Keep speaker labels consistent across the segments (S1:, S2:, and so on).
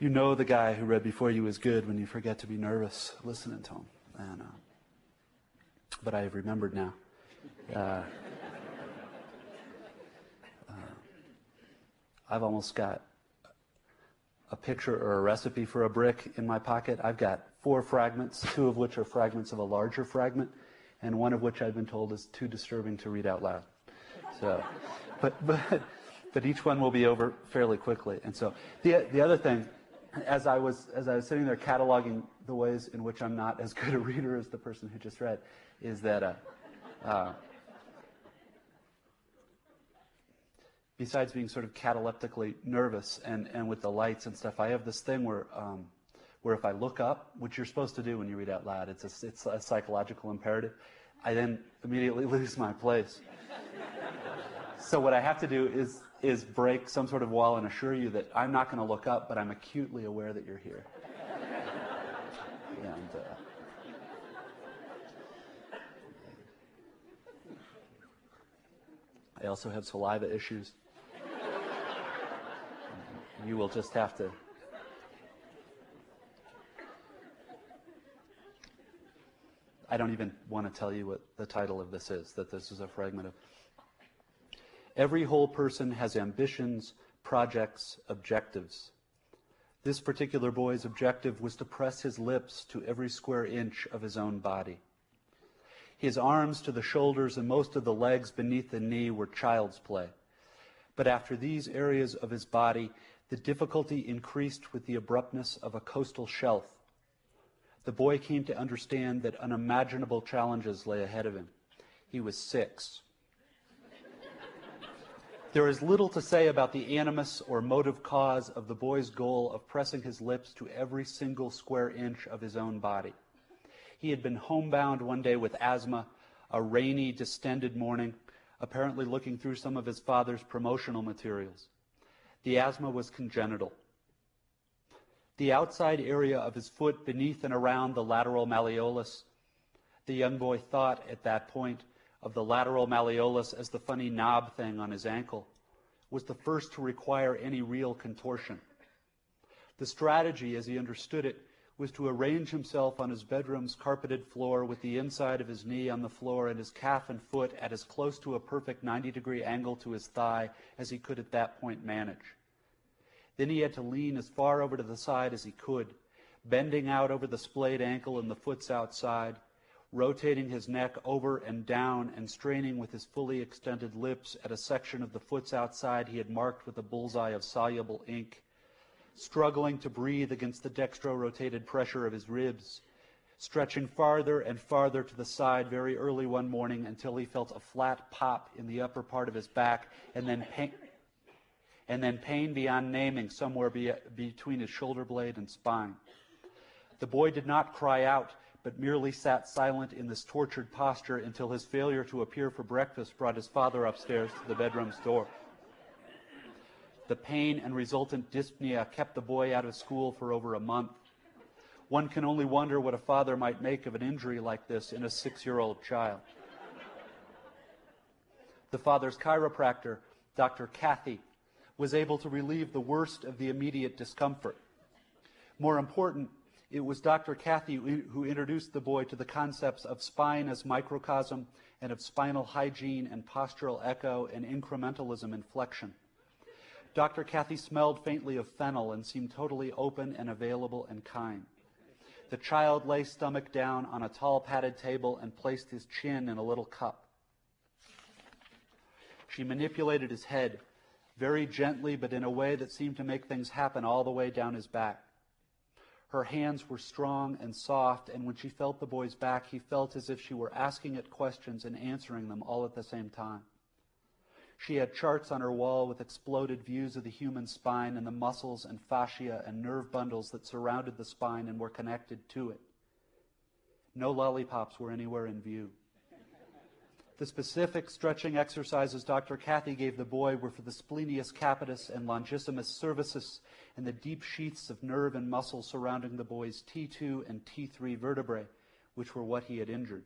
S1: You know the guy who read before you is good when you forget to be nervous listening to him. And, but I have remembered now. I've almost got a picture or a recipe for a brick in my pocket. I've got 4 fragments, 2 of which are fragments of a larger fragment, and 1 of which I've been told is too disturbing to read out loud. So, but each one will be over fairly quickly. And so the other thing, as I was sitting there cataloging the ways in which I'm not as good a reader as the person who just read, is that besides being sort of cataleptically nervous and with the lights and stuff, I have this thing where if I look up, which you're supposed to do when you read out loud, it's a psychological imperative, I then immediately lose my place. So what I have to do is break some sort of wall and assure you that I'm not going to look up, but I'm acutely aware that you're here. And I also have saliva issues. You will just have to. I don't even want to tell you what the title of this is, that this is a fragment of. Every whole person has ambitions, projects, objectives. This particular boy's objective was to press his lips to every square inch of his own body. His arms to the shoulders and most of the legs beneath the knee were child's play. But after these areas of his body, the difficulty increased with the abruptness of a coastal shelf. The boy came to understand that unimaginable challenges lay ahead of him. He was 6. There is little to say about the animus or motive cause of the boy's goal of pressing his lips to every single square inch of his own body. He had been homebound one day with asthma, a rainy, distended morning, apparently looking through some of his father's promotional materials. The asthma was congenital. The outside area of his foot beneath and around the lateral malleolus, the young boy thought at that point of the lateral malleolus as the funny knob thing on his ankle, was the first to require any real contortion. The strategy, as he understood it, was to arrange himself on his bedroom's carpeted floor with the inside of his knee on the floor and his calf and foot at as close to a perfect 90-degree angle to his thigh as he could at that point manage. Then he had to lean as far over to the side as he could, bending out over the splayed ankle and the foot's outside, rotating his neck over and down and straining with his fully extended lips at a section of the foot's outside he had marked with a bullseye of soluble ink, struggling to breathe against the dextro-rotated pressure of his ribs, stretching farther and farther to the side very early one morning until he felt a flat pop in the upper part of his back and then pain beyond naming somewhere between his shoulder blade and spine. The boy did not cry out, but merely sat silent in this tortured posture until his failure to appear for breakfast brought his father upstairs to the bedroom's door. The pain and resultant dyspnea kept the boy out of school for over a month. One can only wonder what a father might make of an injury like this in a 6-year-old child. The father's chiropractor, Dr. Cathy, was able to relieve the worst of the immediate discomfort. More important, it was Dr. Cathy who introduced the boy to the concepts of spine as microcosm and of spinal hygiene and postural echo and incrementalism in flexion. Dr. Cathy smelled faintly of fennel and seemed totally open and available and kind. The child lay stomach down on a tall padded table and placed his chin in a little cup. She manipulated his head, very gently but in a way that seemed to make things happen all the way down his back. Her hands were strong and soft, and when she felt the boy's back, he felt as if she were asking it questions and answering them all at the same time. She had charts on her wall with exploded views of the human spine and the muscles and fascia and nerve bundles that surrounded the spine and were connected to it. No lollipops were anywhere in view. The specific stretching exercises Dr. Cathy gave the boy were for the splenius capitis and longissimus cervicis and the deep sheaths of nerve and muscle surrounding the boy's T2 and T3 vertebrae, which were what he had injured.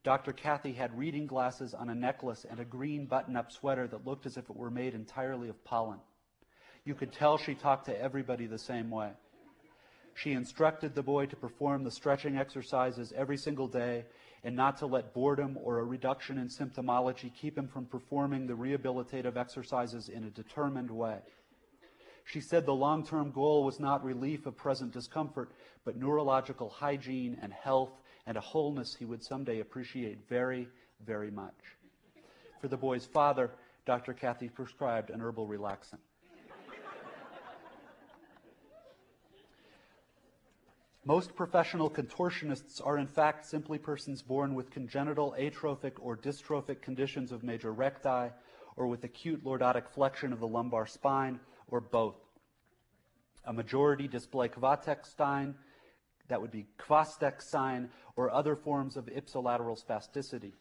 S1: Dr. Cathy had reading glasses on a necklace and a green button-up sweater that looked as if it were made entirely of pollen. You could tell she talked to everybody the same way. She instructed the boy to perform the stretching exercises every single day and not to let boredom or a reduction in symptomology keep him from performing the rehabilitative exercises in a determined way. She said the long-term goal was not relief of present discomfort, but neurological hygiene and health and a wholeness he would someday appreciate very, very much. For the boy's father, Dr. Kathy prescribed an herbal relaxant. Most professional contortionists are in fact simply persons born with congenital atrophic or dystrophic conditions of major recti, or with acute lordotic flexion of the lumbar spine, or both. A majority display Kvatek-Stein, that would be Kvastek-Stein, or other forms of ipsilateral spasticity.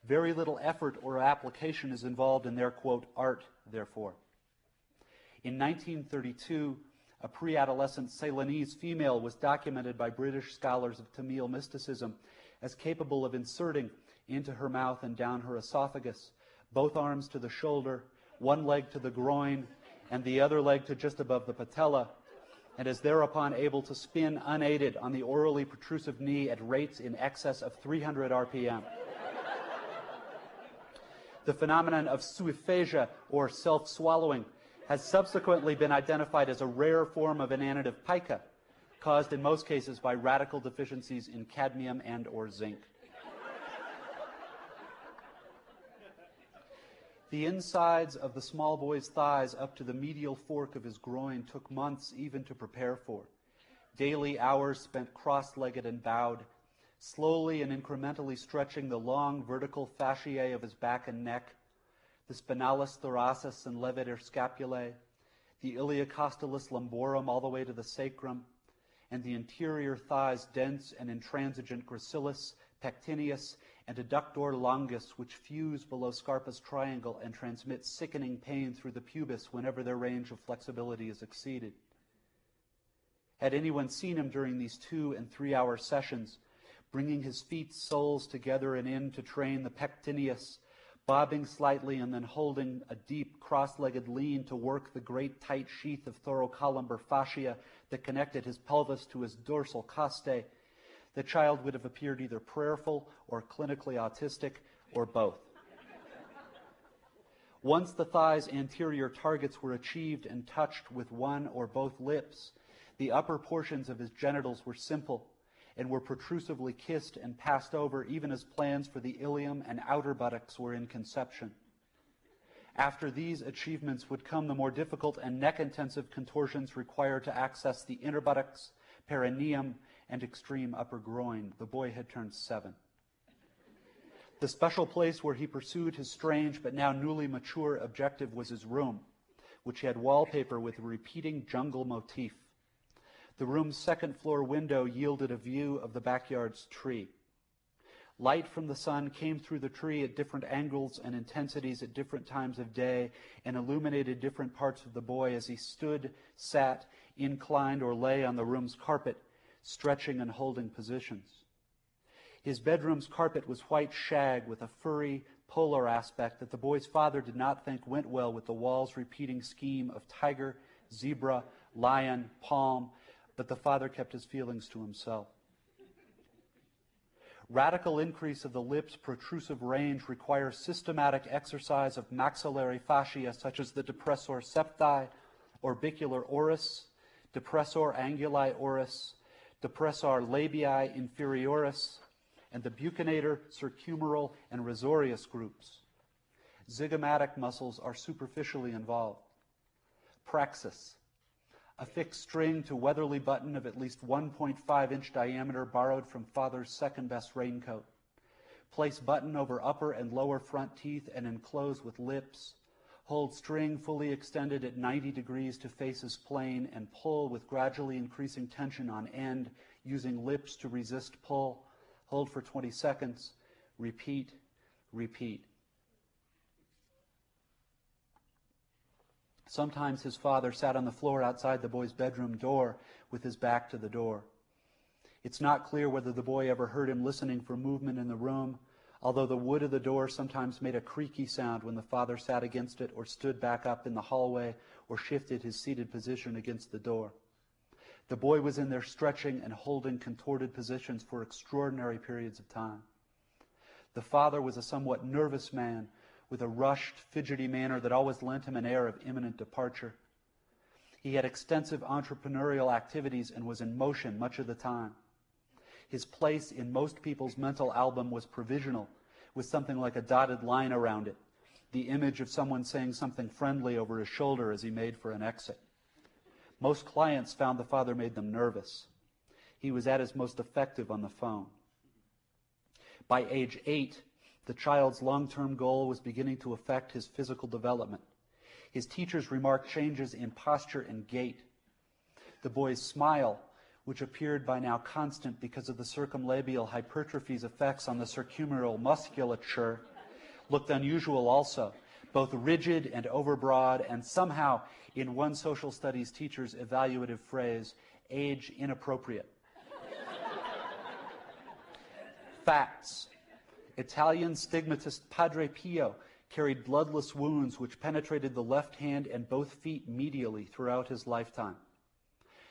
S1: Very little effort or application is involved in their, quote, art, therefore. In 1932, a pre-adolescent Ceylonese female was documented by British scholars of Tamil mysticism as capable of inserting into her mouth and down her esophagus both arms to the shoulder, one leg to the groin, and the other leg to just above the patella, and is thereupon able to spin unaided on the orally protrusive knee at rates in excess of 300 RPM. The phenomenon of suiphagia, or self-swallowing, has subsequently been identified as a rare form of inanitive pica, caused in most cases by radical deficiencies in cadmium and or zinc. The insides of the small boy's thighs up to the medial fork of his groin took months even to prepare for. Daily hours spent cross-legged and bowed, slowly and incrementally stretching the long vertical fasciae of his back and neck, the spinalis thoracis and levator scapulae, the iliocostalis lumborum all the way to the sacrum, and the interior thighs dense and intransigent gracilis, pectineus, and adductor longus, which fuse below Scarpa's triangle and transmit sickening pain through the pubis whenever their range of flexibility is exceeded. Had anyone seen him during these 2- and 3-hour sessions, bringing his feet soles together and in to train the pectineus, bobbing slightly and then holding a deep cross-legged lean to work the great tight sheath of thoracolumbar fascia that connected his pelvis to his dorsal costae, the child would have appeared either prayerful or clinically autistic, or both. Once the thigh's anterior targets were achieved and touched with one or both lips, the upper portions of his genitals were simple and were protrusively kissed and passed over even as plans for the ilium and outer buttocks were in conception. After these achievements would come the more difficult and neck-intensive contortions required to access the inner buttocks, perineum, and extreme upper groin. The boy had turned 7. The special place where he pursued his strange but now newly mature objective was his room, which had wallpaper with a repeating jungle motif. The room's second-floor window yielded a view of the backyard's tree. Light from the sun came through the tree at different angles and intensities at different times of day and illuminated different parts of the boy as he stood, sat, inclined, or lay on the room's carpet, stretching and holding positions. His bedroom's carpet was white shag with a furry, polar aspect that the boy's father did not think went well with the wall's repeating scheme of tiger, zebra, lion, palm, but the father kept his feelings to himself. Radical increase of the lips' protrusive range requires systematic exercise of maxillary fascia such as the depressor septi, orbicular oris, depressor anguli oris, depressor labii inferioris, and the buccinator, circumeral, and risorius groups. Zygomatic muscles are superficially involved. Praxis. Affix string to weatherly button of at least 1.5-inch diameter borrowed from father's second-best raincoat. Place button over upper and lower front teeth and enclose with lips. Hold string fully extended at 90 degrees to faces plane and pull with gradually increasing tension on end, using lips to resist pull. Hold for 20 seconds. Repeat, repeat. Sometimes his father sat on the floor outside the boy's bedroom door with his back to the door. It's not clear whether the boy ever heard him listening for movement in the room, although the wood of the door sometimes made a creaky sound when the father sat against it or stood back up in the hallway or shifted his seated position against the door. The boy was in there stretching and holding contorted positions for extraordinary periods of time. The father was a somewhat nervous man with a rushed, fidgety manner that always lent him an air of imminent departure. He had extensive entrepreneurial activities and was in motion much of the time. His place in most people's mental album was provisional, with something like a dotted line around it, the image of someone saying something friendly over his shoulder as he made for an exit. Most clients found the father made them nervous. He was at his most effective on the phone. By age 8, the child's long-term goal was beginning to affect his physical development. His teachers remarked changes in posture and gait. The boy's smile, which appeared by now constant because of the circumlabial hypertrophy's effects on the circumferal musculature, looked unusual also, both rigid and overbroad, and somehow, in one social studies teacher's evaluative phrase, age inappropriate. Facts. Italian stigmatist Padre Pio carried bloodless wounds which penetrated the left hand and both feet medially throughout his lifetime.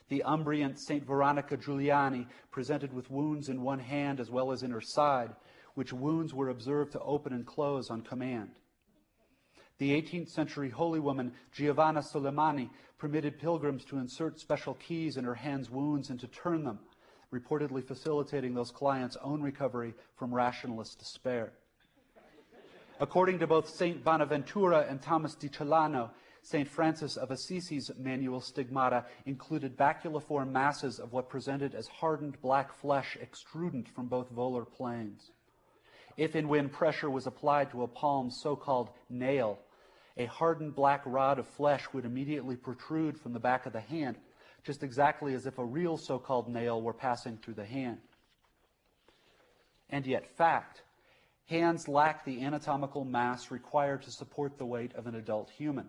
S1: The Umbrian St. Veronica Giuliani presented with wounds in one hand as well as in her side, which wounds were observed to open and close on command. The 18th century holy woman Giovanna Soleimani permitted pilgrims to insert special keys in her hand's wounds and to turn them, reportedly facilitating those clients' own recovery from rationalist despair. According to both St. Bonaventura and Thomas di Celano, St. Francis of Assisi's manual stigmata included baculiform masses of what presented as hardened black flesh extrudent from both volar planes. If and when pressure was applied to a palm's so-called nail, a hardened black rod of flesh would immediately protrude from the back of the hand, just exactly as if a real so-called nail were passing through the hand. And yet, fact, hands lack the anatomical mass required to support the weight of an adult human.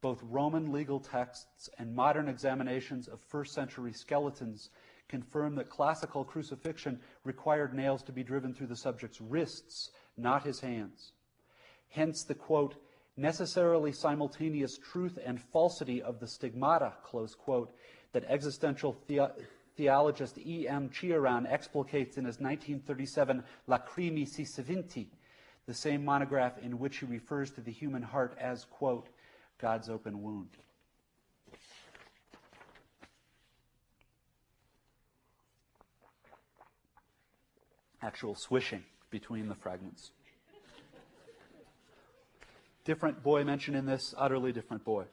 S1: Both Roman legal texts and modern examinations of first-century skeletons confirm that classical crucifixion required nails to be driven through the subject's wrists, not his hands. Hence the, quote, necessarily simultaneous truth and falsity of the stigmata, close quote, that existential theologist E.M. Chiaran explicates in his 1937 Lacrimi si Savinti, the same monograph in which he refers to the human heart as, quote, God's open wound. Actual swishing between the fragments. Different boy mentioned in this, utterly different boy.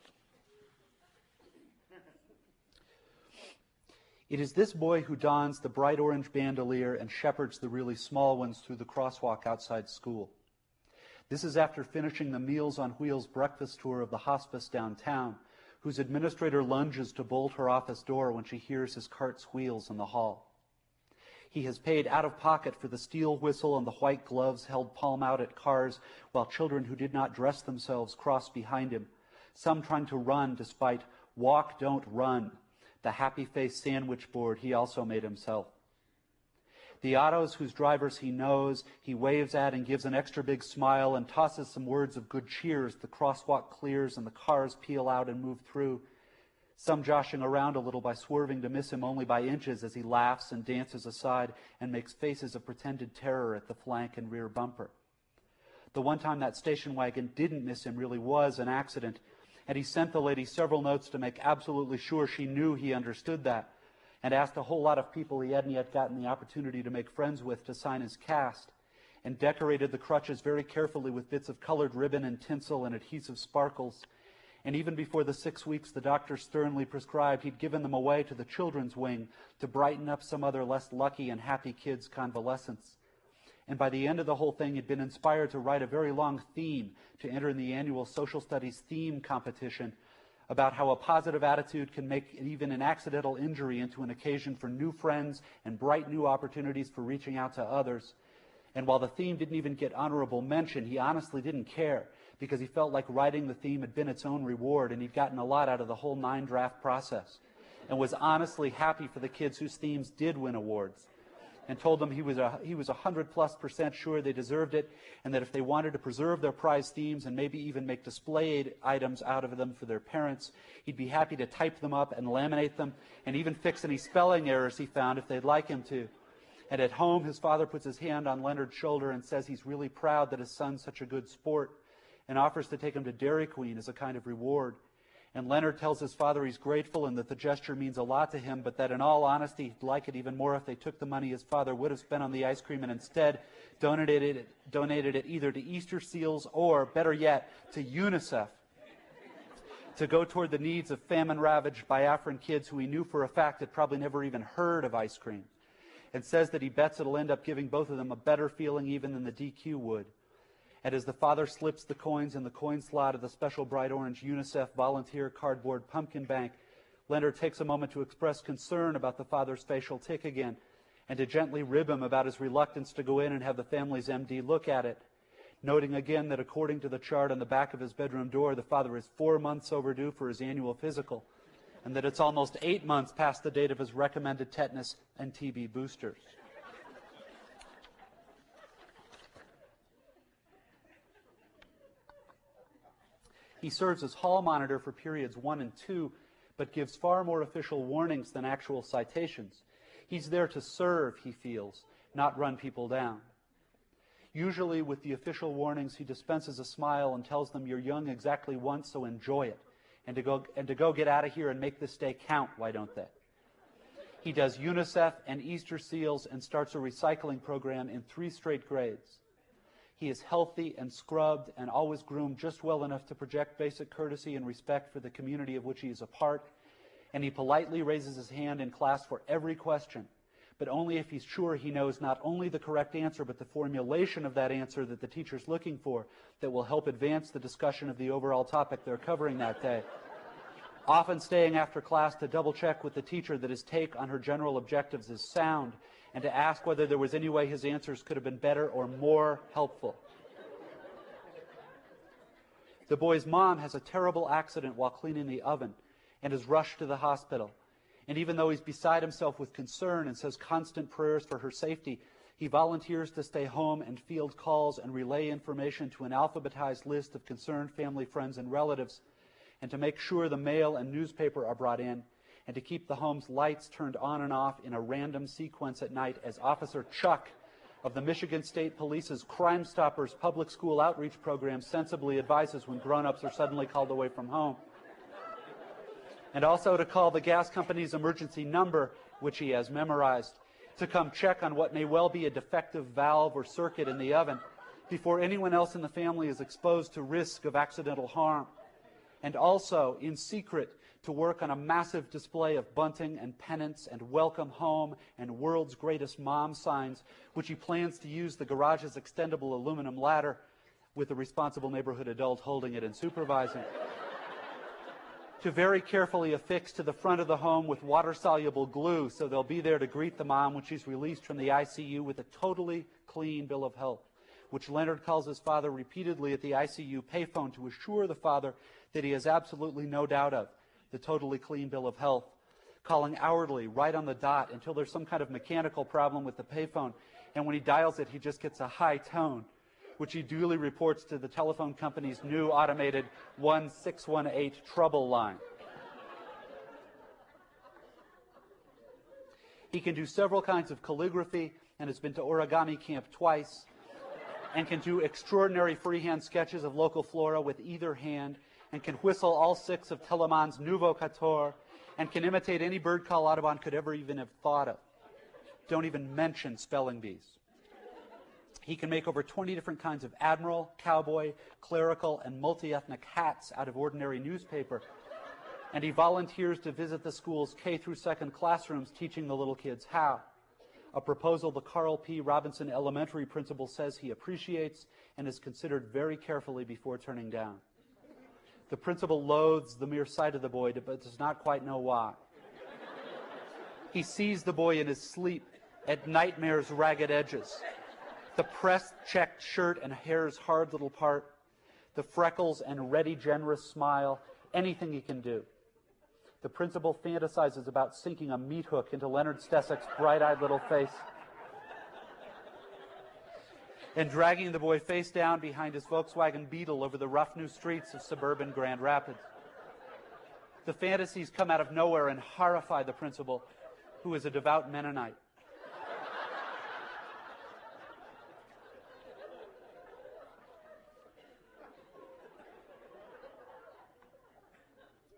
S1: It is this boy who dons the bright orange bandolier and shepherds the really small ones through the crosswalk outside school. This is after finishing the Meals on Wheels breakfast tour of the hospice downtown, whose administrator lunges to bolt her office door when she hears his cart's wheels in the hall. He has paid out of pocket for the steel whistle and the white gloves held palm out at cars, while children who did not dress themselves cross behind him, some trying to run despite walk, don't run, the happy-face sandwich board he also made himself. The autos whose drivers he knows, he waves at and gives an extra big smile and tosses some words of good cheer as the crosswalk clears and the cars peel out and move through, some joshing around a little by swerving to miss him only by inches as he laughs and dances aside and makes faces of pretended terror at the flank and rear bumper. The one time that station wagon didn't miss him really was an accident, and he sent the lady several notes to make absolutely sure she knew he understood that, and asked a whole lot of people he hadn't yet gotten the opportunity to make friends with to sign his cast, and decorated the crutches very carefully with bits of colored ribbon and tinsel and adhesive sparkles. And even before the 6 weeks the doctor sternly prescribed, he'd given them away to the children's wing to brighten up some other less lucky and happy kid's convalescence. And by the end of the whole thing, he'd been inspired to write a very long theme to enter in the annual social studies theme competition about how a positive attitude can make even an accidental injury into an occasion for new friends and bright new opportunities for reaching out to others. And while the theme didn't even get honorable mention, he honestly didn't care, because he felt like writing the theme had been its own reward, and he'd gotten a lot out of the whole 9-draft process, and was honestly happy for the kids whose themes did win awards. and told them he was 100+% sure they deserved it, and that if they wanted to preserve their prize themes and maybe even make displayed items out of them for their parents, he'd be happy to type them up and laminate them and even fix any spelling errors he found if they'd like him to. And at home, his father puts his hand on Leonard's shoulder and says he's really proud that his son's such a good sport, and offers to take him to Dairy Queen as a kind of reward. And Leonard tells his father he's grateful and that the gesture means a lot to him, but that in all honesty, he'd like it even more if they took the money his father would have spent on the ice cream and instead donated it either to Easter Seals or, better yet, to UNICEF, to go toward the needs of famine-ravaged Biafran kids who he knew for a fact had probably never even heard of ice cream, and says that he bets it'll end up giving both of them a better feeling even than the DQ would. And as the father slips the coins in the coin slot of the special bright orange UNICEF volunteer cardboard pumpkin bank, Leonard takes a moment to express concern about the father's facial tic again, and to gently rib him about his reluctance to go in and have the family's MD look at it, noting again that according to the chart on the back of his bedroom door, the father is 4 months overdue for his annual physical, and that it's almost 8 months past the date of his recommended tetanus and TB boosters. He serves as hall monitor for periods 1 and 2, but gives far more official warnings than actual citations. He's there to serve, he feels, not run people down. Usually with the official warnings, he dispenses a smile and tells them, "You're young exactly once, so enjoy it. And to go get out of here and make this day count, why don't they?" He does UNICEF and Easter Seals and starts a recycling program in 3 straight grades. He is healthy and scrubbed and always groomed just well enough to project basic courtesy and respect for the community of which he is a part, and he politely raises his hand in class for every question, but only if he's sure he knows not only the correct answer, but the formulation of that answer that the teacher's looking for that will help advance the discussion of the overall topic they're covering that day. Often staying after class to double-check with the teacher that his take on her general objectives is sound, and to ask whether there was any way his answers could have been better or more helpful. The boy's mom has a terrible accident while cleaning the oven and is rushed to the hospital. And even though he's beside himself with concern and says constant prayers for her safety, he volunteers to stay home and field calls and relay information to an alphabetized list of concerned family, friends, and relatives, and to make sure the mail and newspaper are brought in, and to keep the home's lights turned on and off in a random sequence at night as Officer Chuck of the Michigan State Police's Crime Stoppers public school outreach program sensibly advises when grown-ups are suddenly called away from home. And also to call the gas company's emergency number, which he has memorized, to come check on what may well be a defective valve or circuit in the oven before anyone else in the family is exposed to risk of accidental harm. And also, in secret, to work on a massive display of bunting and pennants and welcome home and world's greatest mom signs, which he plans to use the garage's extendable aluminum ladder with a responsible neighborhood adult holding it and supervising, to very carefully affix to the front of the home with water-soluble glue so they'll be there to greet the mom when she's released from the ICU with a totally clean bill of health, which Leonard calls his father repeatedly at the ICU payphone to assure the father that he has absolutely no doubt of the totally clean bill of health, calling hourly, right on the dot, until there's some kind of mechanical problem with the payphone, and when he dials it, he just gets a high tone, which he duly reports to the telephone company's new automated 1618 trouble line. He can do several kinds of calligraphy and has been to origami camp twice, and can do extraordinary freehand sketches of local flora with either hand, and can whistle all 6 of Telemann's Nouveau Quatorze, and can imitate any bird call Audubon could ever even have thought of. Don't even mention spelling bees. He can make over 20 different kinds of admiral, cowboy, clerical, and multi-ethnic hats out of ordinary newspaper. And he volunteers to visit the school's K through 2nd classrooms teaching the little kids how. A proposal the Carl P. Robinson Elementary principal says he appreciates and is considered very carefully before turning down. The principal loathes the mere sight of the boy, but does not quite know why. He sees the boy in his sleep at nightmare's ragged edges. The pressed checked shirt and hair's hard little part, the freckles and ready generous smile, anything he can do. The principal fantasizes about sinking a meat hook into Leonard Stessek's bright-eyed little face and dragging the boy face down behind his Volkswagen Beetle over the rough new streets of suburban Grand Rapids. The fantasies come out of nowhere and horrify the principal, who is a devout Mennonite.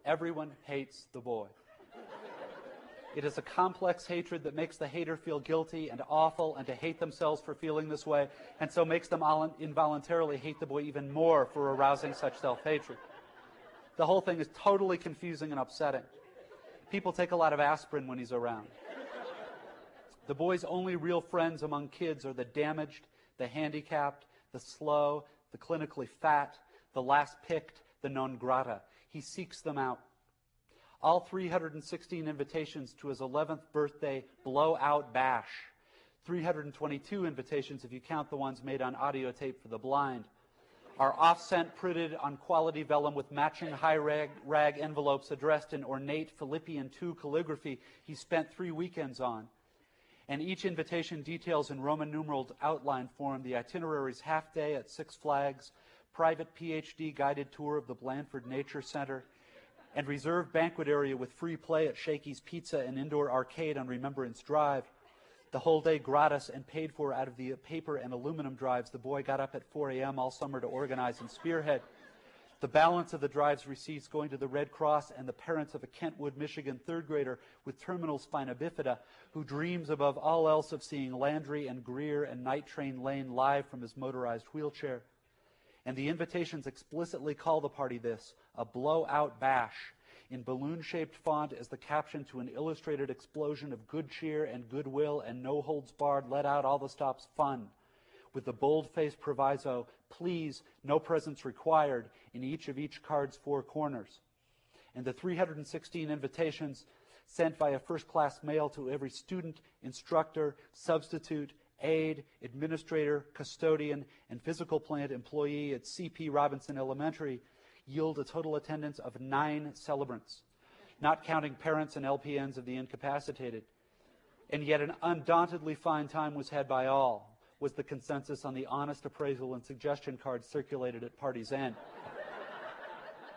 S1: Everyone hates the boy. It is a complex hatred that makes the hater feel guilty and awful and to hate themselves for feeling this way, and so makes them involuntarily hate the boy even more for arousing such self-hatred. The whole thing is totally confusing and upsetting. People take a lot of aspirin when he's around. The boy's only real friends among kids are the damaged, the handicapped, the slow, the clinically fat, the last picked, the non grata. He seeks them out. All 316 invitations to his 11th birthday blowout bash, 322 invitations if you count the ones made on audio tape for the blind, are off-cent printed on quality vellum with matching high-rag envelopes addressed in ornate Philippian II calligraphy he spent 3 weekends on. And each invitation details in Roman numerals outline form the itinerary's half-day at Six Flags, private PhD guided tour of the Blandford Nature Center, and reserved banquet area with free play at Shakey's Pizza and indoor arcade on Remembrance Drive. The whole day gratis and paid for out of the paper and aluminum drives the boy got up at 4 a.m. all summer to organize and spearhead. The balance of the drive's receipts going to the Red Cross and the parents of a Kentwood, Michigan third grader with terminal spina bifida who dreams above all else of seeing Landry and Greer and Night Train Lane live from his motorized wheelchair. And the invitations explicitly call the party this, a blowout bash, in balloon-shaped font as the caption to an illustrated explosion of good cheer and goodwill and no-holds-barred let-out-all-the-stops fun, with the bold-faced proviso, please, no presents required, in each of each card's 4 corners. And the 316 invitations sent via first-class mail to every student, instructor, substitute, aide, administrator, custodian, and physical plant employee at C.P. Robinson Elementary yield a total attendance of 9 celebrants, not counting parents and LPNs of the incapacitated. And yet an undauntedly fine time was had by all, was the consensus on the honest appraisal and suggestion cards circulated at party's end.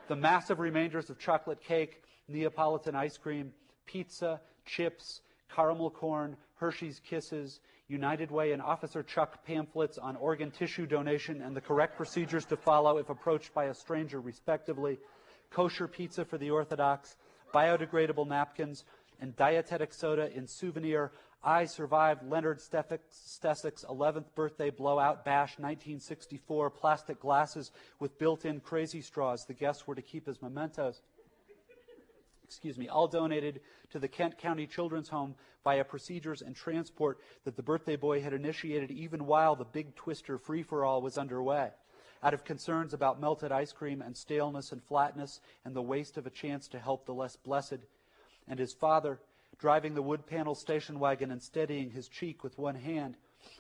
S1: The massive remainders of chocolate cake, Neapolitan ice cream, pizza, chips, caramel corn, Hershey's Kisses, United Way and Officer Chuck pamphlets on organ tissue donation and the correct procedures to follow if approached by a stranger respectively, kosher pizza for the Orthodox, biodegradable napkins, and dietetic soda in souvenir. I survived Leonard Stesick's 11th birthday blowout bash 1964 plastic glasses with built-in crazy straws the guests were to keep as mementos. All donated to the Kent County Children's Home via procedures and transport that the birthday boy had initiated even while the Big Twister free-for-all was underway, out of concerns about melted ice cream and staleness and flatness and the waste of a chance to help the less blessed. And his father, driving the wood panel station wagon and steadying his cheek with one hand,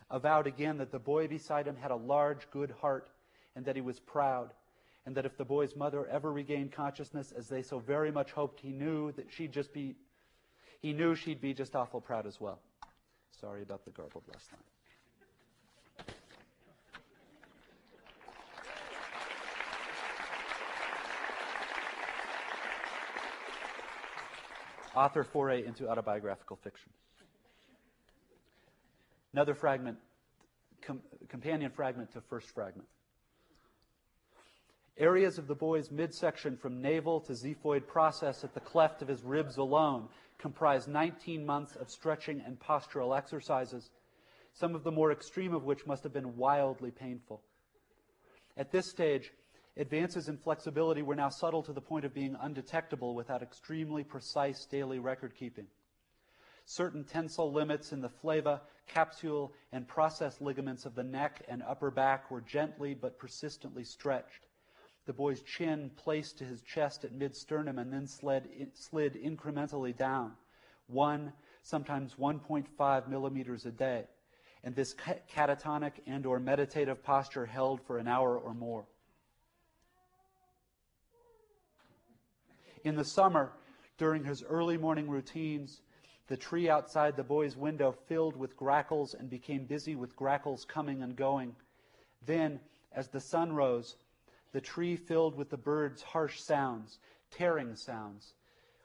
S1: avowed again that the boy beside him had a large, good heart and that he was proud. And that if the boy's mother ever regained consciousness, as they so very much hoped, he knew she'd be just awful proud as well. Sorry about the garbled last line. Author foray into autobiographical fiction. Another fragment, companion fragment to first fragment. Areas of the boy's midsection from navel to xiphoid process at the cleft of his ribs alone comprise 19 months of stretching and postural exercises, some of the more extreme of which must have been wildly painful. At this stage, advances in flexibility were now subtle to the point of being undetectable without extremely precise daily record keeping. Certain tensile limits in the flava, capsule, and process ligaments of the neck and upper back were gently but persistently stretched. The boy's chin placed to his chest at mid-sternum and then slid incrementally down, 1, sometimes 1.5 millimeters a day, and this catatonic and or meditative posture held for an hour or more. In the summer, during his early morning routines, the tree outside the boy's window filled with grackles and became busy with grackles coming and going, Then, as the sun rose, the tree filled with the birds' harsh sounds, tearing sounds,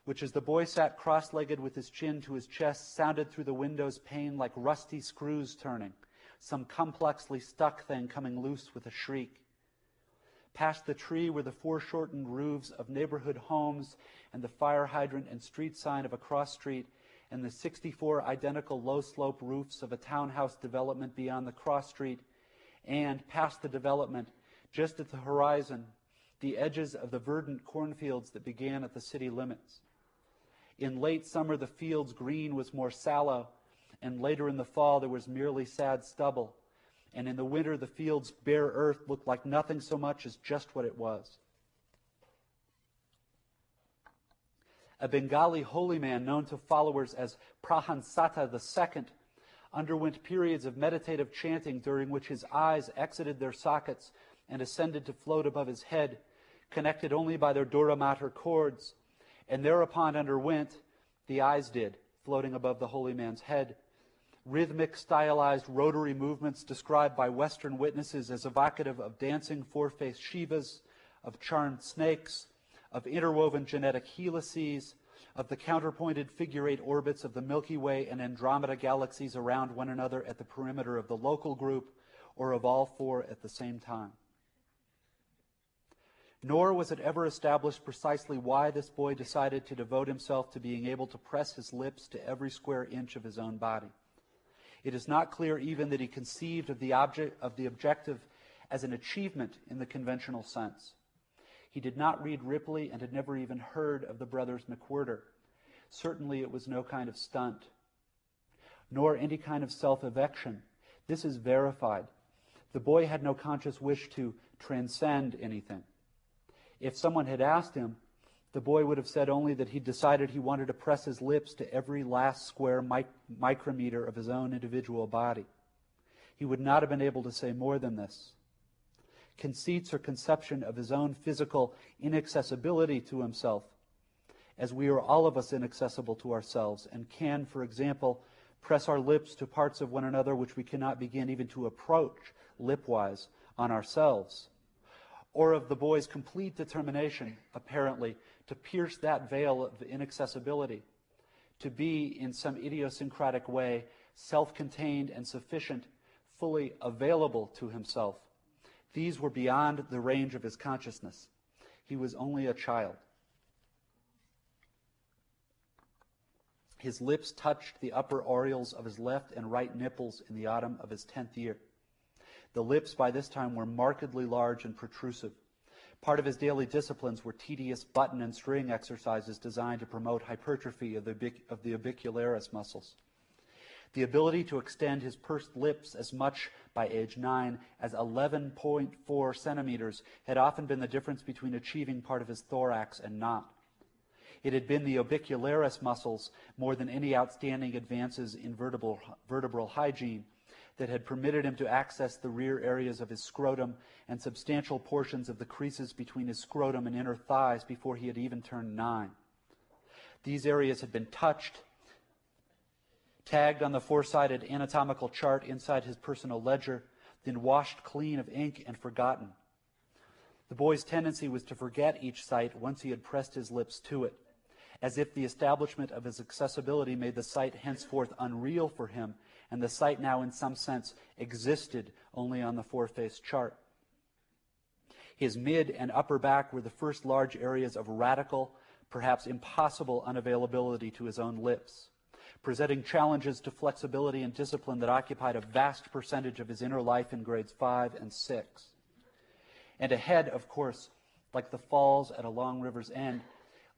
S1: which as the boy sat cross-legged with his chin to his chest, sounded through the window's pane like rusty screws turning, some complexly stuck thing coming loose with a shriek. Past the tree were the foreshortened roofs of neighborhood homes and the fire hydrant and street sign of a cross street and the 64 identical low-slope roofs of a townhouse development beyond the cross street, and past the development, just at the horizon, the edges of the verdant cornfields that began at the city limits. In late summer, the field's green was more sallow, and later in the fall, there was merely sad stubble. And in the winter, the field's bare earth looked like nothing so much as just what it was. A Bengali holy man known to followers as Prahansata II underwent periods of meditative chanting during which his eyes exited their sockets and ascended to float above his head, connected only by their dura mater cords, and thereupon underwent, the eyes did, floating above the holy man's head, rhythmic, stylized rotary movements described by Western witnesses as evocative of dancing four-faced Shivas, of charmed snakes, of interwoven genetic helices, of the counterpointed figure-8 orbits of the Milky Way and Andromeda galaxies around one another at the perimeter of the local group, or of all four at the same time. Nor was it ever established precisely why this boy decided to devote himself to being able to press his lips to every square inch of his own body. It is not clear even that he conceived of the objective as an achievement in the conventional sense. He did not read Ripley and had never even heard of the brothers McWhirter. Certainly it was no kind of stunt, nor any kind of self-evection. This is verified. The boy had no conscious wish to transcend anything. If someone had asked him, the boy would have said only that he decided he wanted to press his lips to every last square micrometer of his own individual body. He would not have been able to say more than this. Conceits or conception of his own physical inaccessibility to himself, as we are all of us inaccessible to ourselves and can, for example, press our lips to parts of one another which we cannot begin even to approach lipwise on ourselves, or of the boy's complete determination, apparently, to pierce that veil of inaccessibility, to be, in some idiosyncratic way, self-contained and sufficient, fully available to himself. These were beyond the range of his consciousness. He was only a child. His lips touched the upper areoles of his left and right nipples in the autumn of his 10th year. The lips by this time were markedly large and protrusive. Part of his daily disciplines were tedious button and string exercises designed to promote hypertrophy of the orbicularis muscles. The ability to extend his pursed lips as much by age 9 as 11.4 centimeters had often been the difference between achieving part of his thorax and not. It had been the orbicularis muscles, more than any outstanding advances in vertebral hygiene, that had permitted him to access the rear areas of his scrotum and substantial portions of the creases between his scrotum and inner thighs before he had even turned 9. These areas had been touched, tagged on the four-sided anatomical chart inside his personal ledger, then washed clean of ink and forgotten. The boy's tendency was to forget each site once he had pressed his lips to it, as if the establishment of his accessibility made the site henceforth unreal for him, and the site now in some sense existed only on the four-faced chart. His mid and upper back were the first large areas of radical, perhaps impossible unavailability to his own lips, presenting challenges to flexibility and discipline that occupied a vast percentage of his inner life in grades 5 and 6. And ahead, of course, like the falls at a long river's end,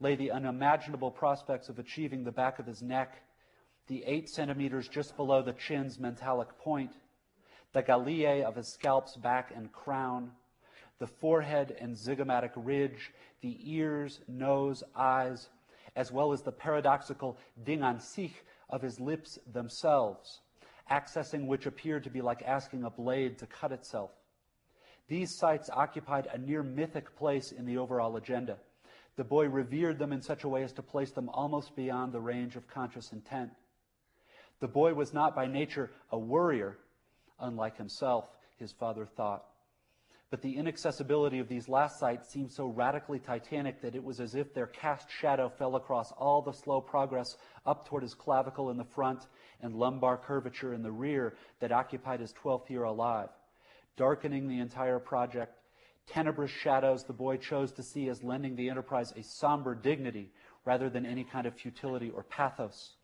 S1: lay the unimaginable prospects of achieving the back of his neck, the 8 centimeters just below the chin's mentalic point, the galliae of his scalp's back and crown, the forehead and zygomatic ridge, the ears, nose, eyes, as well as the paradoxical ding an sich of his lips themselves, accessing which appeared to be like asking a blade to cut itself. These sites occupied a near mythic place in the overall agenda. The boy revered them in such a way as to place them almost beyond the range of conscious intent. The boy was not by nature a worrier, unlike himself. his father thought. But the inaccessibility of these last sights seemed so radically titanic that it was as if their cast shadow fell across all the slow progress up toward his clavicle in the front and lumbar curvature in the rear that occupied his 12th year alive, darkening the entire project, tenebrous shadows the boy chose to see as lending the enterprise a somber dignity rather than any kind of futility or pathos.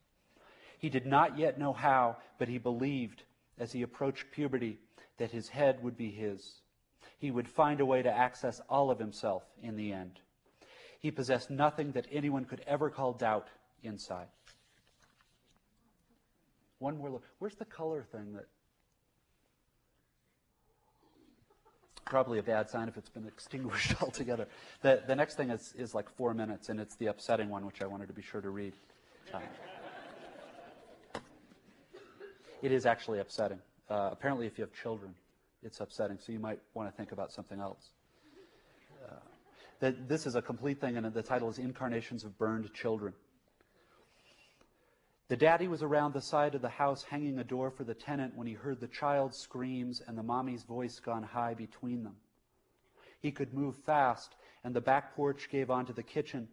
S1: He did not yet know how, but he believed, as he approached puberty, that his head would be his. He would find a way to access all of himself in the end. He possessed nothing that anyone could ever call doubt inside. One more look. Where's the color thing that... Probably a bad sign if it's been extinguished altogether. The next thing is like 4 minutes, and it's the upsetting one, which I wanted to be sure to read. It is actually upsetting. Apparently, if you have children, it's upsetting, so you might want to think about something else. This is a complete thing, and the title is Incarnations of Burned Children. The daddy was around the side of the house hanging a door for the tenant when he heard the child's screams and the mommy's voice gone high between them. He could move fast, and the back porch gave onto the kitchen,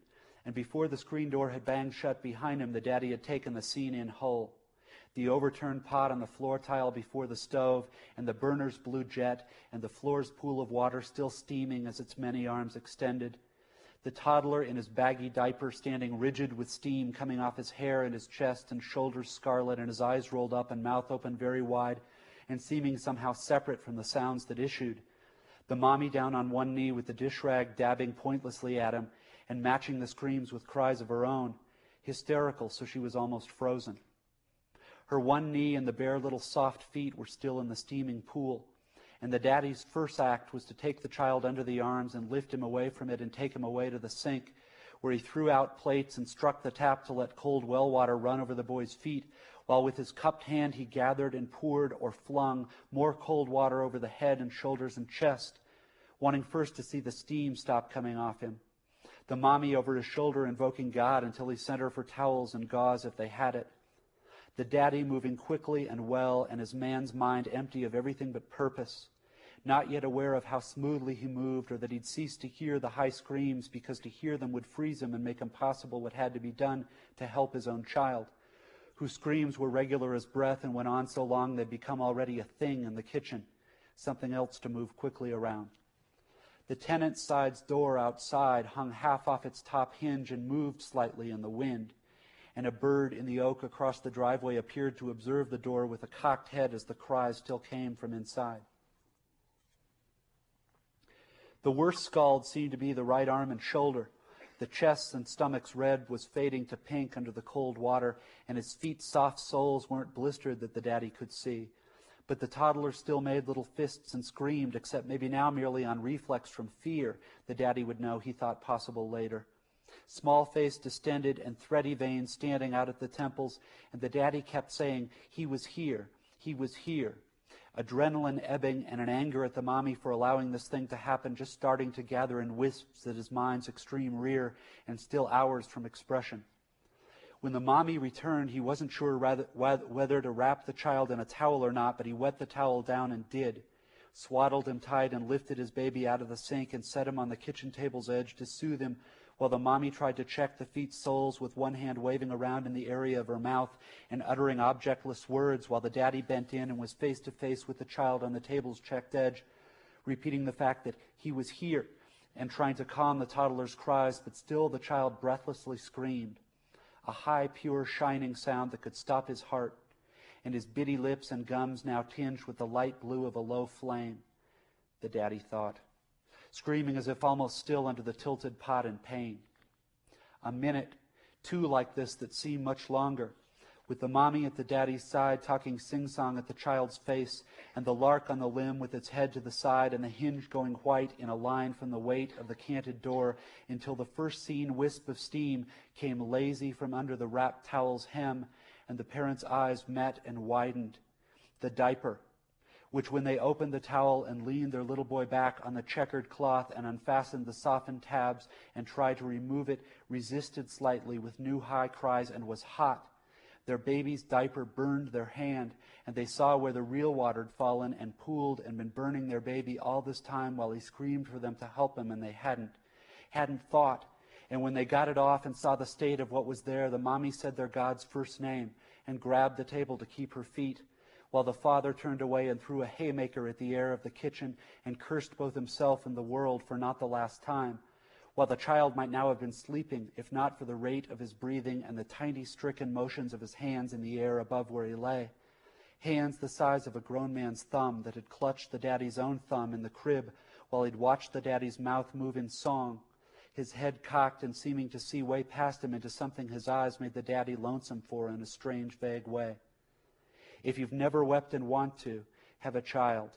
S1: and before the screen door had banged shut behind him, the daddy had taken the scene in whole. The overturned pot on the floor tile before the stove, and the burner's blue jet, and the floor's pool of water still steaming as its many arms extended. The toddler in his baggy diaper standing rigid with steam coming off his hair and his chest and shoulders scarlet and his eyes rolled up and mouth open very wide and seeming somehow separate from the sounds that issued. The mommy down on one knee with the dish rag dabbing pointlessly at him and matching the screams with cries of her own, hysterical so she was almost frozen. Her one knee and the bare little soft feet were still in the steaming pool, and the daddy's first act was to take the child under the arms and lift him away from it and take him away to the sink, where he threw out plates and struck the tap to let cold well water run over the boy's feet, while with his cupped hand he gathered and poured or flung more cold water over the head and shoulders and chest, wanting first to see the steam stop coming off him. The mommy over his shoulder invoking God until he sent her for towels and gauze if they had it. The daddy moving quickly and well, and his man's mind empty of everything but purpose, not yet aware of how smoothly he moved or that he'd ceased to hear the high screams because to hear them would freeze him and make impossible what had to be done to help his own child, whose screams were regular as breath and went on so long they'd become already a thing in the kitchen, something else to move quickly around. The tenant's side's door outside hung half off its top hinge and moved slightly in the wind, and a bird in the oak across the driveway appeared to observe the door with a cocked head as the cries still came from inside. The worst scald seemed to be the right arm and shoulder. The chest and stomach's red was fading to pink under the cold water, and his feet's soft soles weren't blistered that the daddy could see. But the toddler still made little fists and screamed, except maybe now merely on reflex from fear. The daddy would know, he thought possible later. Small face distended and thready veins standing out at the temples, and the daddy kept saying, he was here, he was here. Adrenaline ebbing and an anger at the mommy for allowing this thing to happen just starting to gather in wisps at his mind's extreme rear and still hours from expression. When the mommy returned, he wasn't sure whether to wrap the child in a towel or not, but he wet the towel down and did, swaddled him tight and lifted his baby out of the sink and set him on the kitchen table's edge to soothe him, while the mommy tried to check the feet's soles with one hand waving around in the area of her mouth and uttering objectless words, while the daddy bent in and was face to face with the child on the table's checked edge, repeating the fact that he was here and trying to calm the toddler's cries, but still the child breathlessly screamed, a high, pure, shining sound that could stop his heart, and his bitty lips and gums now tinged with the light blue of a low flame, the daddy thought, screaming as if almost still under the tilted pot in pain. A minute, two like this that seemed much longer, with the mommy at the daddy's side talking sing-song at the child's face, and the lark on the limb with its head to the side, and the hinge going white in a line from the weight of the canted door, until the first seen wisp of steam came lazy from under the wrapped towel's hem, and the parents' eyes met and widened. The diaper, which when they opened the towel and leaned their little boy back on the checkered cloth and unfastened the softened tabs and tried to remove it, resisted slightly with new high cries and was hot, Their baby's diaper burned their hand, and they saw where the real water had fallen and pooled and been burning their baby all this time while he screamed for them to help him, and they hadn't thought. And when they got it off and saw the state of what was there, the mommy said their God's first name and grabbed the table to keep her feet, while the father turned away and threw a haymaker at the air of the kitchen and cursed both himself and the world for not the last time, while the child might now have been sleeping, if not for the rate of his breathing and the tiny stricken motions of his hands in the air above where he lay. Hands the size of a grown man's thumb that had clutched the daddy's own thumb in the crib while he'd watched the daddy's mouth move in song, his head cocked and seeming to see way past him into something his eyes made the daddy lonesome for in a strange, vague way. If you've never wept and want to, have a child.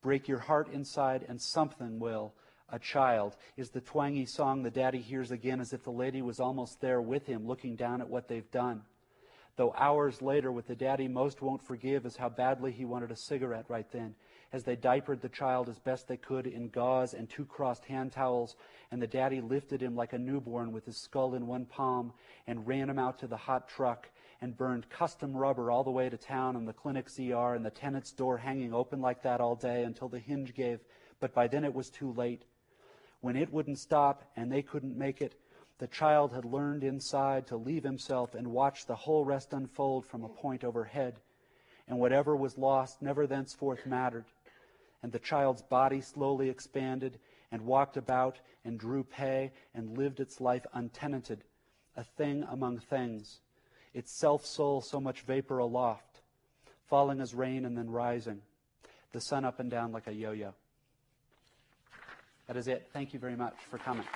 S1: Break your heart inside and something will. A child is the twangy song the daddy hears again as if the lady was almost there with him looking down at what they've done. Though hours later, what the daddy most won't forgive is how badly he wanted a cigarette right then, as they diapered the child as best they could in gauze and 2 crossed hand towels, and the daddy lifted him like a newborn with his skull in one palm and ran him out to the hot truck and burned custom rubber all the way to town and the clinic's ER and the tenant's door hanging open like that all day until the hinge gave, but by then it was too late. When it wouldn't stop and they couldn't make it, the child had learned inside to leave himself and watch the whole rest unfold from a point overhead, and whatever was lost never thenceforth mattered. And the child's body slowly expanded and walked about and drew pay and lived its life untenanted, a thing among things, its self-soul so much vapor aloft, falling as rain and then rising, the sun up and down like a yo-yo. That is it. Thank you very much for coming.